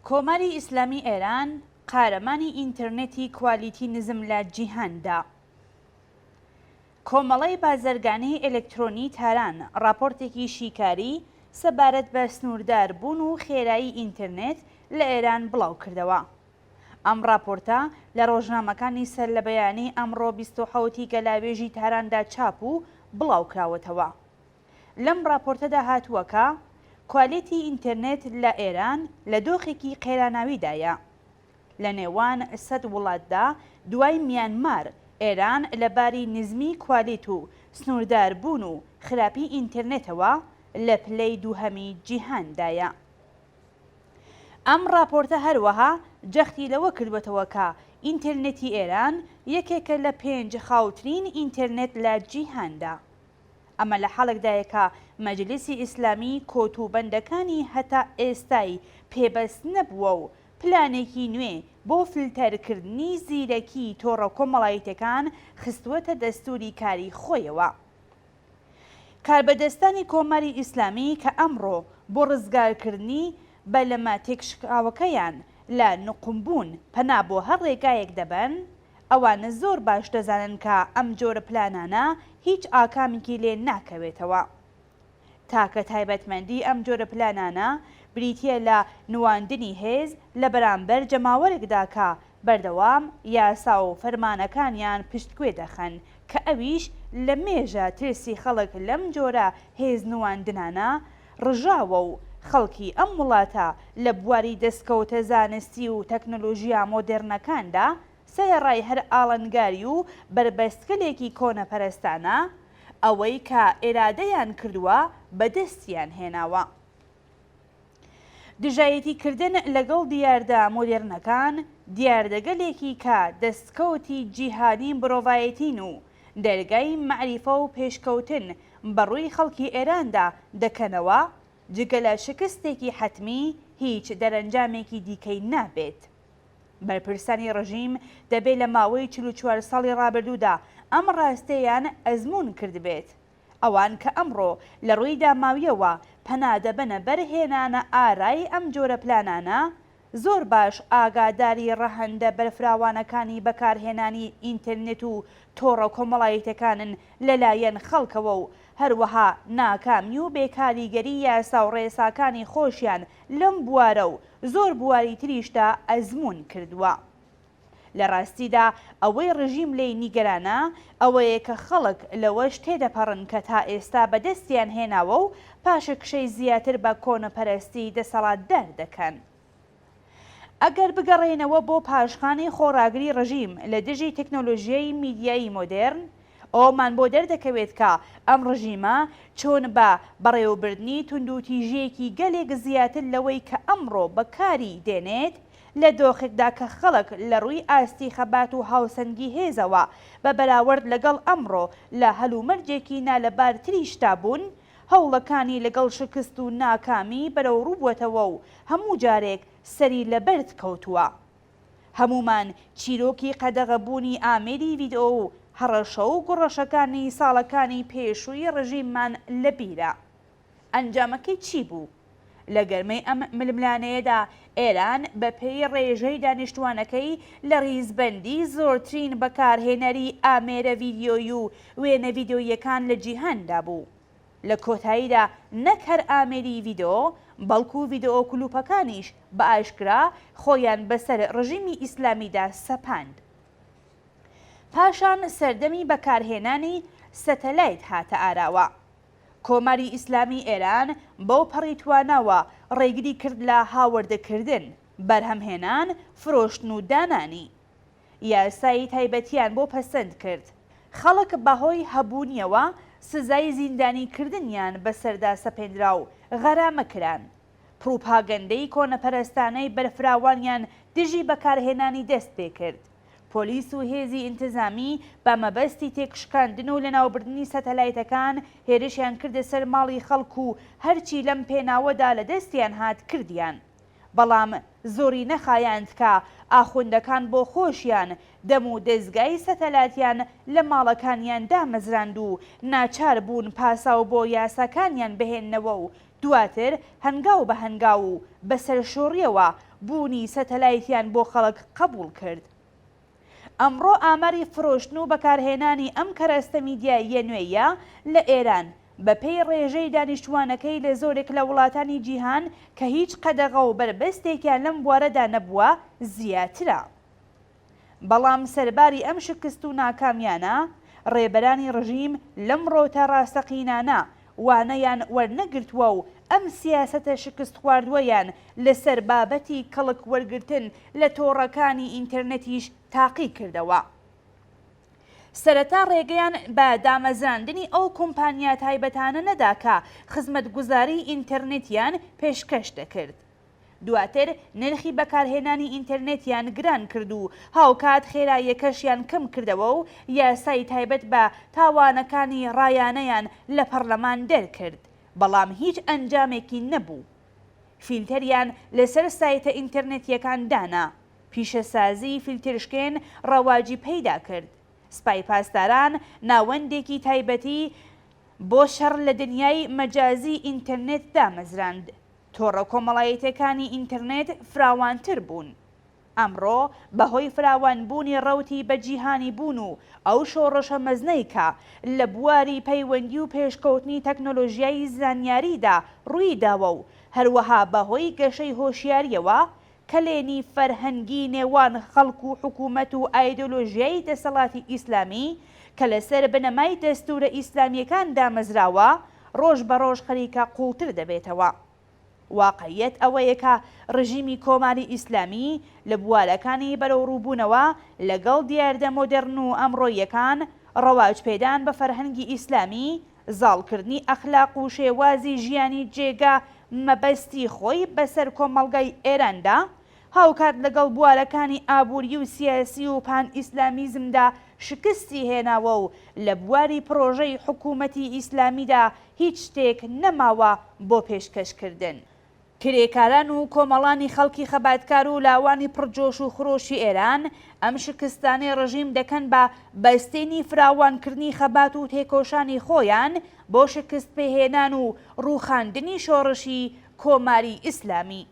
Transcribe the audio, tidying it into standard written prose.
کۆماری ئیسلامی ئێران قارەمانی ئینتەرنێتی کوالیتی نزم لە جیهاندا. کۆمەڵەی بازرگانیی ئێلکترۆنی تاران راپۆرتێکی شیکاری سەبارەت بە سنووردار بوون و خێرایی ئینتەرنێت لە ئێران بڵاو کردەوە. ئەم راپۆرتە لە ڕۆژنامەکانی سەر لە بەیانی ئەمڕۆ 27 گەلاوێژی تاراندا چاپ و بڵاو کراوەتەوە. لەم راپۆرتەدا هاتووەکە کوالیتی ئینتەرنێت لە ئێران لە دۆخێکی قێراناویدایە. لە نێوان 100 وڵاتدا دوای میانمار ئێران لەباری نزمی کوالیت و سنوورداربوون و خراپی ئینتەرنێتەوە لە پلەی دووهەمی جیهاندایە. ئەم راپۆرتە هەروەها جەختی لەوە کردوێتەوە کە ئینتەرنێتی ئێران یەکێکە لە 5 خاوترین ئینتەرنێت لە جیهاندا. ئەمە لە حاڵێکدایە کە مەجلیسی ئیسلامی کۆتوبەندەکانی هەتا ئێستای پێبەست نەبووە و پلانێکی نوێ بۆ فلتەرکردنی زیرەکی تۆڕە کۆمەڵایەتیەکان خستووەتە دەستوری کاری خۆیەوە. کاربەدەستانی کۆماری ئیسلامی کە ئەمڕۆ بۆ ڕزگارکردنی بەلەمە تێکشکاوەکەیان لە نقمبوون پەنا بۆ هەر ڕێگایەک دەبەن، ئەوانە زۆر باش دەزانن کە ئەم جۆرە پلانانە هیچ ئاکامێکی لێ ناکەوێتەوە. تاکە تایبەتمەندی ئەم جۆرە پلانانە بریتیە لە نواندنی هێز لە بەرامبەر جەماوەرێکدا کە بەردەوام یاسا و فەرمانەکانیان پشتگوێ دەخەن کە ئەویش لە مێژە ترسی خەڵک لەم جۆرە هێز نواندنانە ڕژاوە و خەڵکی ئەم وڵاتە لە بواری دەستکەوتە زانستی و تەکنۆلۆژیا مۆدێرنەکاندا سەرڕای هەر ئاڵنگاری و بربەستکلێکی کۆنەپەرستانە ئەوەی کە ئێرادەیان کردووە بەدەستیان هێناوە. دژایەتیکردن لەگەڵ دیاردە مۆدێرنەکان دیاردەگەلێکی کە دەستکەوتی جیهانی مرۆڤایەتین و دەرگای مەعریفە و پێشکەوتن بەڕووی خەڵکی ئێراندا دەکەنەوە، جگە لە شکستێکی حتمی هیچ دەرەنجامێکی دیکەی نابێت. بەرپرسانی ڕژیم دەبێت لە ماوەی 44 ساڵی ڕابردوودا ئەم ڕاستەیان ئەزمون کردبێت. ئەوان کە ئەمڕۆ لە ڕووی داماویەوە پەنا دەبەنە بەرهێنانە ئارای ئەم جۆرە پلانانە زۆر باش ئاگاداری ڕەهەندە بەرفراوانەکانی بەکارهێنانی ئینتەرنێت و تۆڕە کۆمەڵایەتیەکانن لەلایەن خەڵکەوە و هەروەها ناکامی و بێکاریگەری یاسا و ڕێساکانی خۆشیان لەم بوارە و زۆر بواری تریشدا ئەزمون کردووە. لە ڕاستیدا ئەوەی ڕژیم لێی نیگەرانە ئەوەیە کە خەڵک لەوەش تێدەپەڕن کە تا ئێستا بەدەستیان هێناوە و پاشە کشەی زیاتر بە کۆنەپەرستی دەسەڵاتدار دەکەن. ئەگەر بگەڕێنەوە بۆ پاشخانەی خۆڕاگری ڕژیم لە دژی تەکنۆلۆژیای میدیایی مۆدێرن، ئەومان بۆ دەردەکەوێت کە ئەم ڕژیمە چۆن بە بەڕێوەبردنی توندوتیژەیەکی گەلێک زیاتر لەوەی کە ئەمڕۆ بەکاری دێنێت لە دۆخێکدا کە خەڵک لە ڕووی ئاستی خەبات و هاوسەنگی هێزەوە بە بەراورد لەگەڵ ئەمڕۆ لە هەلومەرجێکی نالەبارتریشتا بوون، هەوڵەکانی لەگەڵ شکست و ناکامی بەرەو ڕووبووەتەوە و هەموو جارێک سەری لە بەرد کەوتووە. هەمومان چیرۆکی قەدەغەبوونی ئامێری ڤیدئۆ و هەڕەشە و گوڕەشەکانی ساڵەکانی پێشووی ڕژیممان لەبیرە. ئەنجامەکەی چی بوو؟ لە گەرمەی ئەم ململانەیەدا ئێران بە پێی ڕێژەی دانیشتوانەکەی لە ڕیزبەندی زۆرترین بەکارهێنەری ئامێرە ڤیدیۆیی و وێنە ڤیدیۆیەکان لە جیهاندا بوو. لە کۆتاییدا نەک هەر ئامێری ڤیدئۆ بەڵکو و ڤیدئۆ کلوپەکانیش بە ئاشکرا خۆیان بەسەر ڕژیمی ئیسلامیدا سەپاند. پاشان سەردەمی بەکارهێنانی سەتەلایت هاتە ئاراوە. کۆماری ئیسلامی ئێران بەو پەڕی تواناوە ڕێگری کرد لە هاوردەکردن، بەرهەمهێنان، فرۆشتن و دانانی. یاسایی تایبەتیان بۆ پەسەند کرد. خەڵک بەهۆی هەبوونیەوە سزای زیندانیکردنیان بەسەردا سەپێنرا و غەرامەکران. پروپاگەندەی کۆنەپەرستانەی بەرفراوانیان دژی بەکارهێنانی دەست پێ کرد. پۆلیس و هێزی ئینتزامی بە مەبەستی تێکشکاندن و لەناوبردننی سەتەلایتەکان هێرشیان کردە سەر ماڵی خەڵک و هەرچی لەم پێناوەدا لە دەستیان هات کردیان. بەڵام زۆری نەخایاند کە ئاخوندەکان بۆ خۆشیان دەم و دەستگای سەتەلاتیان لە ماڵەکانیان دامەزراند و ناچار بوون پاساو بۆ یاساکانیان بهێننەوە و دواتر هەنگاو بە هەنگاو و بەسەر شۆڕیەوە بوونی سەتەلایتیان بۆ خەڵک قبول کرد. ئەمڕۆ ئاماری فرۆشتن و بەکارهێنانی ئەم کەرەستە میدیاییە نوێیە لە ئێران بەپێی ڕێژەی دانیشتوانەکەی لە زۆرێک لە وڵاتانی جیهان کە هیچ قەدەغە و بربەستێکیان لەم بوارەدا نەبووە زیاترە. بەڵام سەرباری ئەم شکست و ناکامیانە ڕێبەرانی ڕژیم لەم ڕۆتە ڕاستەقینانە وانەیان وەرنەگرتووە و ئەم سیاسەتە شکست خواردووەیان لەسەر بابەتی کەڵک وەرگرتن لە تۆڕەکانی ئینتەرنێتیش تاقی کردەوە. سەرەتا ڕێگەیان بە دامەزراندنی ئەو کۆمپانیا تایبەتانە نەدا کە خزمەتگوزاری ئینتەرنێتیان پێشکەش دەکرد. دواتر نرخی بەکارهێنانی ئینتەرنێتیان گران کرد و هاوکات خێراییەکەشیان کەم کردەوە و یاسای تایبەت بە تاوانەکانی ڕایانەیان لە پەرلەمان دەرکرد، بەڵام هیچ ئەنجامێکی نەبوو. فیلتەریان لەسەر سایتە ئینتەرنێتیەکان دانا، پیشەسازی فیلترشکێن ڕەواجی پەیدا کرد. سپای پاسداران ناوەندێکی تایبەتی بۆ شەڕ لە دنیای مەجازی ئینتەرنێت دامەزراند. تۆڕە کۆمەڵایەتەکانی ئینتەرنێت فراوانتر بوون. ئەمڕۆ بەهۆی فراوانبوونی ڕەوتی بەجیهانی بوون و ئەو شۆڕشە مەزنەی کە لە بواری پەیوەندی و پێشکەوتنی تەکنۆلۆژیای زانیاریدا ڕووی داوە و هەروەها بەهۆی گەشەی هۆشیاریەوە کەلێنی فەرهەنگی نێوان خەڵک و حکوومەت و ئایدۆلۆژیای دەسەڵاتی ئیسلامی کە لەسەر بنەمای دەستورە ئیسلامیەکان دامەزراوە ڕۆژ بە ڕۆژ خەریکە قوڵتر دەبێتەوە. واقعیەت ئەوەیە کە ڕژیمی کۆماری ئیسلامی لە بوارەکانی بەرەوڕووبوونەوە لەگەڵ دیاردە مۆدێرن و ئەمڕۆیەکان ڕەواجپێدان بە فەرهەنگی ئیسلامی، زاڵکردنی ئەخلاق و شێوازی ژیانی جێگا مەبەستی خۆی بەسەر کۆمەڵگەی ئێراندا هاوکات لەگەڵ بوارەکانی ئابووری و سیاسی و پان ئیسلامیزمدا شکستی هێناوە و لە بواری پرۆژەی حکوومەتی ئیسلامیدا هیچ شتێک نەماوە بۆ پێشکەشکردن. کرێکاران و کۆمەڵانی خەڵکی خەباتکار و لاوانی پڕجۆش و خرۆشی ئێران ئەم شکستانەی ڕژیم دەکەن بە بەستێنی فراوانکردنی خەبات و تێکۆشانی خۆیان بۆ شکست پێهێنان و ڕووخاندنی شۆڕشی کۆماری ئیسلامی.